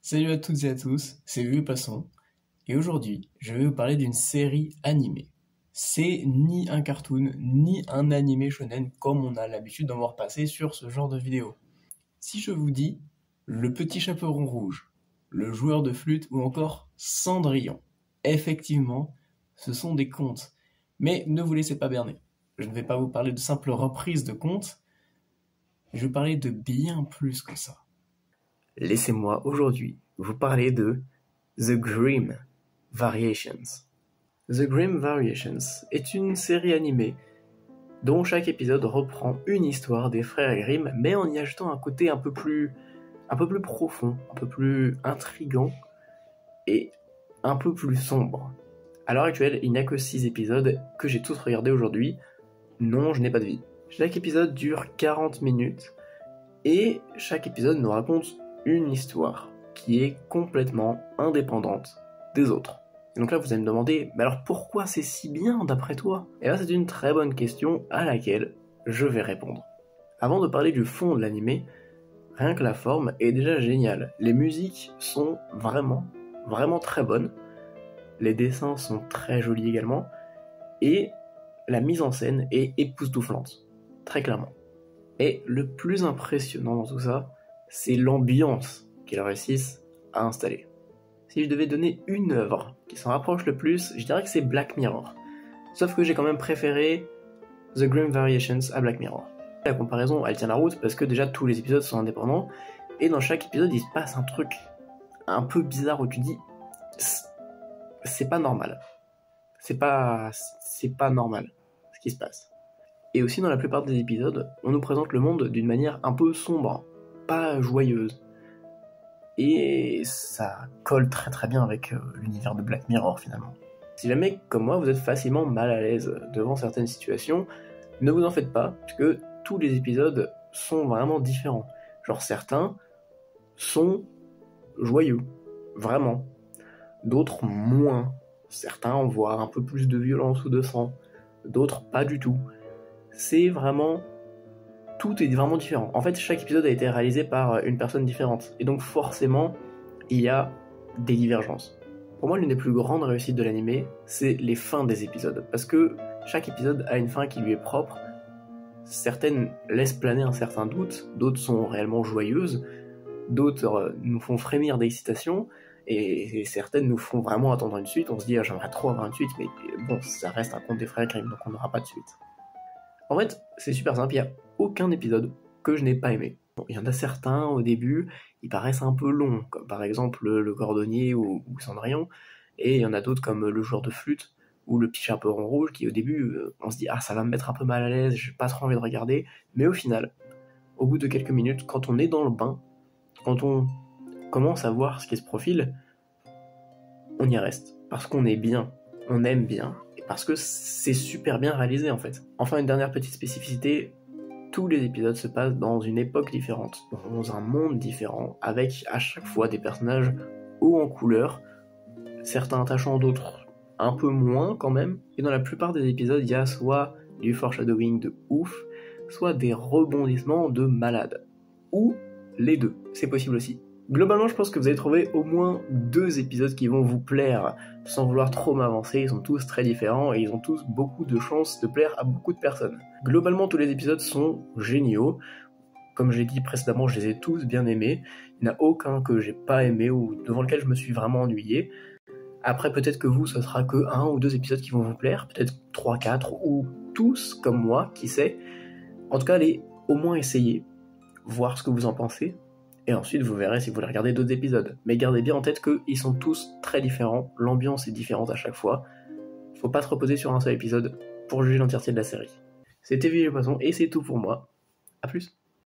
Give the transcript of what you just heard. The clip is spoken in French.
Salut à toutes et à tous, c'est Vieux Passon, et aujourd'hui, je vais vous parler d'une série animée. C'est ni un cartoon, ni un animé shonen comme on a l'habitude d'en voir passer sur ce genre de vidéo. Si je vous dis Le Petit Chaperon Rouge, Le Joueur de Flûte ou encore Cendrillon, effectivement, ce sont des contes. Mais ne vous laissez pas berner. Je ne vais pas vous parler de simples reprises de contes, je vais vous parler de bien plus que ça. Laissez-moi aujourd'hui vous parler de The Grimm Variations. The Grimm Variations est une série animée dont chaque épisode reprend une histoire des frères Grimm, mais en y ajoutant un côté un peu plus profond, un peu plus intriguant et un peu plus sombre. À l'heure actuelle, il n'y a que 6 épisodes que j'ai tous regardés aujourd'hui. Non, je n'ai pas de vie. Chaque épisode dure 40 minutes et chaque épisode nous raconte une histoire qui est complètement indépendante des autres. Et donc là, vous allez me demander, mais alors pourquoi c'est si bien d'après toi? Et là, c'est une très bonne question à laquelle je vais répondre. Avant de parler du fond de l'animé, rien que la forme est déjà géniale. Les musiques sont vraiment très bonnes. Les dessins sont très jolis également. Et la mise en scène est époustouflante, très clairement. Et le plus impressionnant dans tout ça, c'est l'ambiance qu'ils réussissent à installer. Si je devais donner une œuvre qui s'en rapproche le plus, je dirais que c'est Black Mirror. Sauf que j'ai quand même préféré The Grimm Variations à Black Mirror. La comparaison, elle tient la route parce que déjà tous les épisodes sont indépendants, et dans chaque épisode il se passe un truc un peu bizarre où tu dis c'est pas normal. C'est pas normal ce qui se passe. Et aussi dans la plupart des épisodes, on nous présente le monde d'une manière un peu sombre, pas joyeuse. Et ça colle très bien avec l'univers de Black Mirror finalement. Si jamais, comme moi, vous êtes facilement mal à l'aise devant certaines situations, ne vous en faites pas, puisque tous les épisodes sont vraiment différents. Genre certains sont joyeux, vraiment. D'autres moins. Certains on voit un peu plus de violence ou de sang. D'autres pas du tout. C'est vraiment... Tout est vraiment différent. En fait, chaque épisode a été réalisé par une personne différente. Et donc forcément, il y a des divergences. Pour moi, l'une des plus grandes réussites de l'anime, c'est les fins des épisodes. Parce que chaque épisode a une fin qui lui est propre. Certaines laissent planer un certain doute, d'autres sont réellement joyeuses, d'autres nous font frémir d'excitation, et certaines nous font vraiment attendre une suite. On se dit, ah, j'aimerais trop avoir une suite, mais bon, ça reste un conte des frères Grimm, donc on n'aura pas de suite. En fait, c'est super simple, il n'y a aucun épisode que je n'ai pas aimé. Bon, il y en a certains, au début, ils paraissent un peu longs, comme par exemple le cordonnier ou Cendrillon, et il y en a d'autres comme le joueur de flûte, ou le petit chaperon rouge, qui au début, on se dit « Ah, ça va me mettre un peu mal à l'aise, j'ai pas trop envie de regarder », mais au final, au bout de quelques minutes, quand on est dans le bain, quand on commence à voir ce qui se profile, on y reste, parce qu'on est bien, on aime bien, parce que c'est super bien réalisé en fait. Enfin, une dernière petite spécificité, tous les épisodes se passent dans une époque différente, dans un monde différent, avec à chaque fois des personnages hauts en couleur, certains attachants, d'autres un peu moins quand même, et dans la plupart des épisodes, il y a soit du foreshadowing de ouf, soit des rebondissements de malade, ou les deux, c'est possible aussi. Globalement, je pense que vous allez trouver au moins 2 épisodes qui vont vous plaire, sans vouloir trop m'avancer. Ils sont tous très différents et ils ont tous beaucoup de chances de plaire à beaucoup de personnes. Globalement, tous les épisodes sont géniaux. Comme j'ai dit précédemment, je les ai tous bien aimés. Il n'y en a aucun que j'ai pas aimé ou devant lequel je me suis vraiment ennuyé. Après, peut-être que vous, ce sera que 1 ou 2 épisodes qui vont vous plaire, peut-être 3, 4, ou tous comme moi, qui sait. En tout cas, allez au moins essayer, voir ce que vous en pensez. Et ensuite, vous verrez si vous voulez regarder d'autres épisodes. Mais gardez bien en tête qu'ils sont tous très différents, l'ambiance est différente à chaque fois. Faut pas se reposer sur un seul épisode pour juger l'entièreté de la série. C'était Vieux Poisson et c'est tout pour moi. A plus.